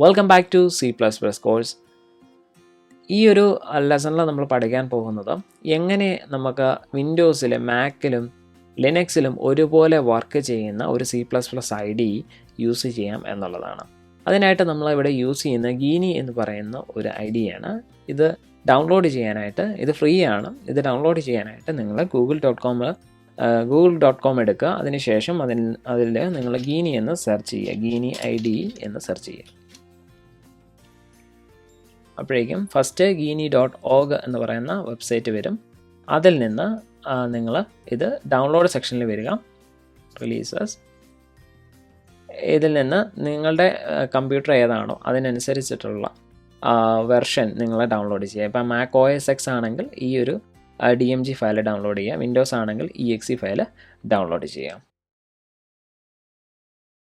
Welcome back to C++ course. ഈ ഒരു ലെസണിൽ നമ്മൾ പഠിക്കാൻ പോകുന്നത് എങ്ങനെ നമുക്ക് വിൻഡോസിലും മാക്കിലും ലിനക്സിലും ഒരുപോലെ വർക്ക് ചെയ്യുന്ന ഒരു C++ IDE യൂസ് ചെയ്യാം എന്നുള്ളതാണ്. അതിനായിട്ട് നമ്മളിവിടെ യൂസ് ചെയ്യുന്ന ഗീനി എന്ന് പറയുന്ന ഒരു IDE ആണ്. ഇത് ഡൗൺലോഡ് ചെയ്യാനായിട്ട് ഇത് ഫ്രീ ആണ്. ഇത് ഡൗൺലോഡ് ചെയ്യാനായിട്ട് നിങ്ങൾ google.com എടുക്കുക. അതിനുശേഷം അതിൽ നിങ്ങൾ ഗീനി എന്ന് സെർച്ച് ചെയ്യുക, ഗീനി IDE എന്ന് സെർച്ച് ചെയ്യുക. അപ്പോഴേക്കും ഫസ്റ്റ് gini.org എന്ന് പറയുന്ന വെബ്സൈറ്റ് വരും. അതിൽ നിന്ന് നിങ്ങൾ ഇത് ഡൗൺലോഡ് സെക്ഷനിൽ വരിക, റിലീസസ്. ഇതിൽ നിന്ന് നിങ്ങളുടെ കമ്പ്യൂട്ടർ ഏതാണോ അതിനനുസരിച്ചിട്ടുള്ള വെർഷൻ നിങ്ങൾ ഡൗൺലോഡ് ചെയ്യുക. ഇപ്പം Mac OS X ആണെങ്കിൽ ഈ ഒരു DMG ഫയൽ ഡൗൺലോഡ് ചെയ്യുക, വിൻഡോസ് ആണെങ്കിൽ EXE ഫയൽ ഡൗൺലോഡ് ചെയ്യാം.